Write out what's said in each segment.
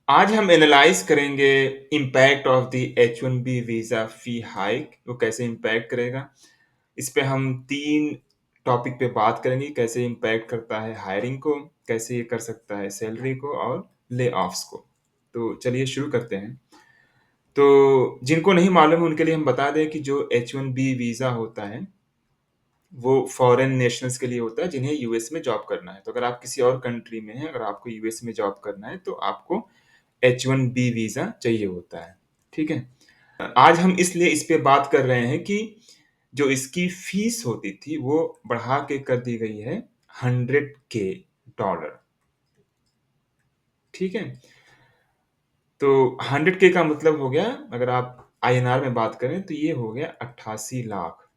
आज हम एनालाइज करेंगे impact of the H-1B visa fee hike वो कैसे इम्पैक्ट करेगा। इस पे हम 3 टॉपिक पे बात करेंगे, कैसे इम्पैक्ट करता है हायरिंग को, कैसे ये कर सकता है सैलरी को और ले-ऑफ्स को। तो चलिए शुरू करते हैं। तो जिनको नहीं मालूम है उनके लिए हम बता दें कि जो H-1B वीज़ा होता है, वो फॉरेन नेशनल्स के लिए होता है जिन्हें यूएस में जॉब करना है। तो अगर आप किसी और कंट्री में हैं, अगर आपको यूएस में जॉब करना है, तो आपको H-1B वीज़ा चाहिए होता है, ठीक है? आज हम इसलिए इस पे बात कर रहे हैं कि जो इसकी फीस होती थी, वो बढ़ा के कर दी गई है $100K, ठीक है? तो 100K का मतलब हो गया, अगर आप आईएनआर में बात करें, तो ये हो गया 88 लाख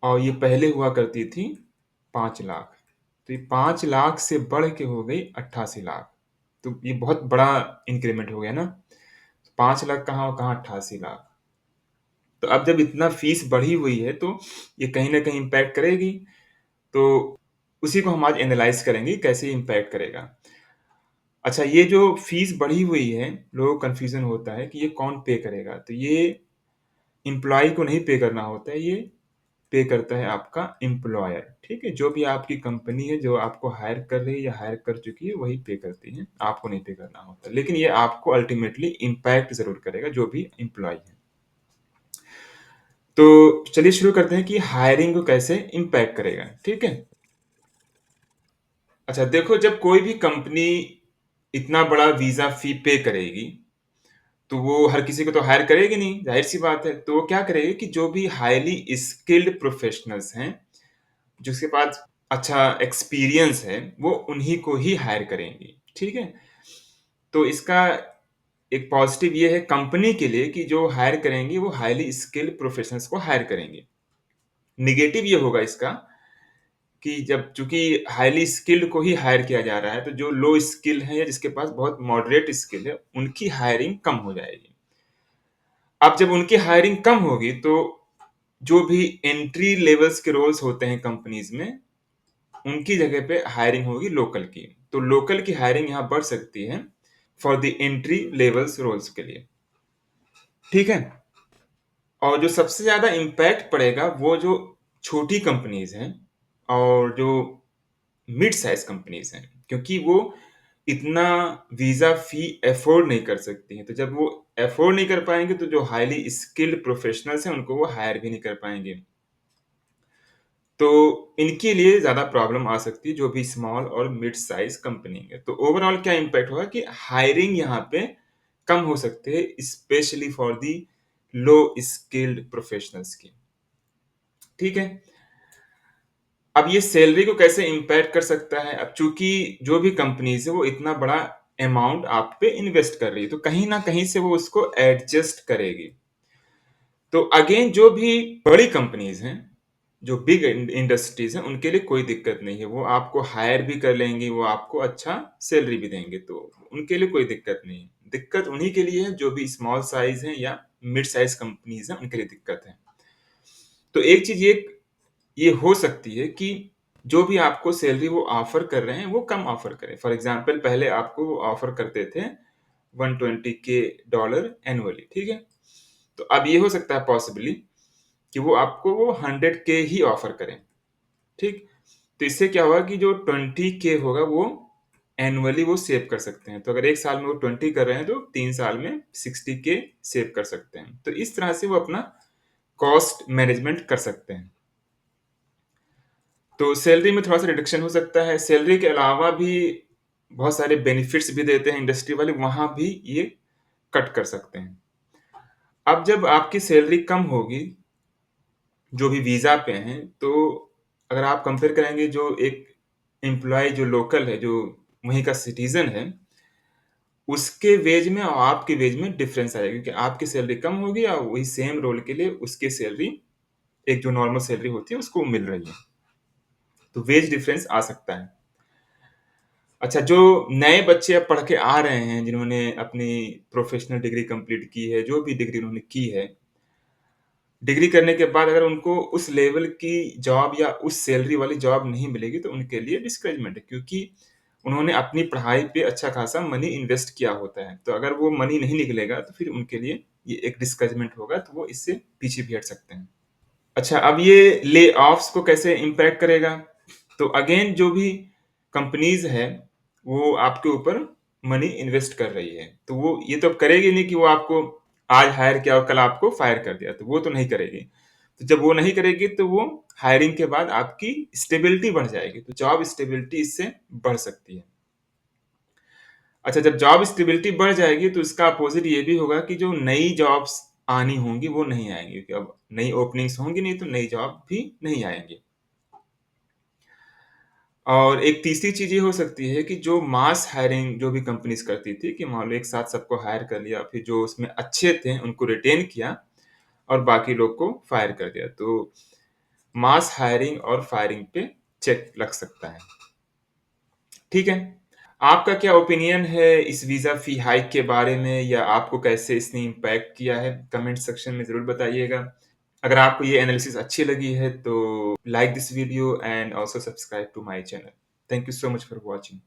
और ये पहले हुआ करती थी 5 लाख। तो ये 5 लाख से बढ़ के हो गई 88 लाख। तो ये बहुत बड़ा इंक्रीमेंट हो गया ना? 5 लाख कहाँ और कहाँ 88 लाख। तो अब जब इतना फीस बढ़ी हुई है तो ये कहीं न कहीं इम्पैक्ट करेगी। तो उसी को हम आज एनालाइज़ करेंगे कैसे इम्पैक्ट करेगा। अच्छा, ये जो फीस बढ़ी हुई है, लोगों को कन्फ्यूज़न होता है कि ये कौन पे करेगा? तो ये एम्प्लॉयी को नहीं पे करना होता है, ये पे करता है आपका एम्प्लॉयर, ठीक है? जो भी आपकी कंपनी है, जो आपको हायर कर रही है या हायर कर चुकी है, वही पे करती है, आपको नहीं पे करना होता। लेकिन ये आपको अल्टीमेटली इम्पैक्ट ज़रूर करेगा, जो भी एम्प्लॉयी है। तो चलिए शुरू करते हैं कि हायरिंग को कैसे इम्पैक्ट करेगा, ठीक है? अच्छा देखो, जब कोई भी कंपनी इतना बड़ा वीज़ा फ़ी पे करेगी, तो वो हर किसी को तो हायर करेगी नहीं, ज़ाहिर-सी बात है। तो वो क्या करेगी कि जो भी हाइली स्किल्ड प्रोफ़ेशनल्स हैं, जिसके पास अच्छा एक्सपीरियंस है, वो उन्हीं को ही हायर करेंगी, ठीक है? तो इसका एक पॉज़िटिव ये है कंपनी के लिए कि जो हायर करेंगी, वो हाइली स्किल्ड प्रोफ़ेशनल्स को हायर करेंगी। नेगेटिव ये होगा इसका कि जब चूँकि हाइली स्किल्ड को ही हायर किया जा रहा है, तो जो लो स्किल है या जिसके पास बहुत मॉडरेट स्किल है, उनकी हायरिंग कम हो जाएगी। अब जब उनकी हायरिंग कम होगी, तो जो भी एंट्री लेवल्स के रोल्स होते हैं कंपनीज़ में, उनकी जगह पे हायरिंग होगी लोकल की। तो लोकल की हायरिंग यहाँ बढ़ सकती है for the entry levels roles के लिए, ठीक है? और जो सबसे ज़्यादा इम्पैक्ट पड़ेगा, वो जो छोटी कंपनीज़ हैं और जो मिड साइज़ कंपनीज़ हैं, क्योंकि वो इतना वीज़ा फ़ी अफ़ोर्ड नहीं कर सकती हैं। तो जब वो अफ़ोर्ड नहीं कर पाएँगे, तो जो हाइली स्किल्ड प्रोफ़ेशनल्स हैं, उनको वो हायर भी नहीं कर पाएँगे। तो इनके लिए ज़्यादा प्रॉब्लम आ सकती है, जो भी स्मॉल और मिड साइज़ कंपनी है। तो ओवरऑल क्या इम्पैक्ट होगा कि हायरिंग यहाँ पे कम हो सकते हैं, specially for the low skilled professionals की, ठीक है? अब ये सैलरी को कैसे इम्पैक्ट कर सकता है? अब चूँकि जो भी कंपनीज़ है, वो इतना बड़ा अमाउंट आप पे इन्वेस्ट कर रही है, तो कहीं न कहीं से वो उसको एडजस्ट करेगी। तो अगेन जो भी बड़ी कंपनीज़ हैं, जो बिग इंडस्ट्रीज़ हैं, उनके लिए कोई दिक्कत नहीं है। वो आपको हायर भी कर लेंगी, वो आपको अच्छा सैलरी भी देंगे, तो उनके लिए कोई दिक्कत नहीं है। दिक्कत उन्हीं के लिए है जो भी स्मॉल साइज़ हैं या मिड साइज़ कंपनीज़ हैं, उनके लिए दिक्कत है। तो एक चीज़ ये हो सकती है कि जो भी आपको सैलरी वो ऑफ़र कर रहे हैं, वो कम ऑफ़र करें। फॉर एग्ज़ाम्पल पहले आपको वो ऑफ़र करते थे $120K एनुअली, ठीक है? तो अब ये हो सकता है पॉसिबली कि वो आपको वो 100K ही ऑफ़र करें, ठीक? तो इससे क्या होगा कि जो 20K होगा वो एनुअली वो सेव कर सकते हैं। तो अगर 1 साल में वो 20 कर रहे हैं, तो 3 साल में 60K सेव कर सकते हैं। तो इस तरह से वो अपना कॉस्ट मैनेजमेंट कर सकते हैं। तो सैलरी में थोड़ा-सा रिडक्शन हो सकता है। सैलरी के अलावा भी बहुत सारे बेनिफिट्स भी देते हैं इंडस्ट्री वाले, वहाँ भी ये कट कर सकते हैं। अब जब आपकी सैलरी कम होगी, जो भी वीज़ा पे हैं, तो अगर आप कंपेयर करेंगे जो एक एम्प्लॉयी जो लोकल है, जो वहीं का सिटीज़न है, उसके वेज में और आपके वेज में डिफ़रेंस आएगा क्योंकि आपकी सैलरी कम होगी और वही सेम रोल के लिए उसकी सैलरी एक जो नॉर्मल सैलरी होती है, उसको मिल रही है। तो वेज डिफ़रेंस आ सकता है। अच्छा, जो नए बच्चे अब पढ़ के आ रहे हैं, जिन्होंने अपनी प्रोफ़ेशनल डिग्री कंप्लीट की है, जो भी डिग्री उन्होंने की है, डिग्री करने के बाद अगर उनको उस लेवल की जॉब या उस सैलरी वाली जॉब नहीं मिलेगी, तो उनके लिए डिस्करेजमेंट है क्योंकि उन्होंने अपनी पढ़ाई पे अच्छा खासा मनी इन्वेस्ट किया होता है। तो अगर वो मनी नहीं निकलेगा तो फिर उनके लिए ये एक डिस्करेजमेंट होगा, तो वो इससे पीछे भी हट सकते हैं। अच्छा, अब ये ले-ऑफ्स को कैसे इम्पैक्ट करेगा? तो अगेन जो भी कंपनीज़ है, वो आपके ऊपर मनी इन्वेस्ट कर रही है। तो वो ये तो अब करेगी नहीं कि वो आपको आज हायर किया और कल आपको फायर कर दिया, तो वो तो नहीं करेगी। तो जब वो नहीं करेगी तो वो हायरिंग के बाद आपकी स्टेबिलिटी बढ़ जाएगी, तो जॉब स्टेबिलिटी इससे बढ़ सकती है। अच्छा, जब जॉब स्टेबिलिटी बढ़ जाएगी तो इसका अपोज़िट ये भी होगा कि जो नई जॉब्स आनी होंगी वो नहीं आएँगी, क्योंकि अब नई ओपनिंग्स होंगी नहीं तो नई जॉब भी नहीं आएँगी। और एक तीसरी चीज़ ये हो सकती है कि जो मास हायरिंग जो भी कंपनीज़ करती थी कि मान लो एक साथ सबको हायर कर लिया, फिर जो उसमें अच्छे थे उनको रिटेन किया और बाकी लोग को फायर कर दिया। तो मास हायरिंग और फायरिंग पे चेक लग सकता है। ठीक है? आपका क्या ओपिनियन है इस वीज़ा फ़ी हाइक के बारे में, या आपको कैसे इसने इम्पैक्ट किया है? कमेंट सेक्शन में ज़रूर बताइएगा। अगर आपको ये एनालिसिस अच्छी लगी है तो like this video and also subscribe to my channel. Thank you so much for watching.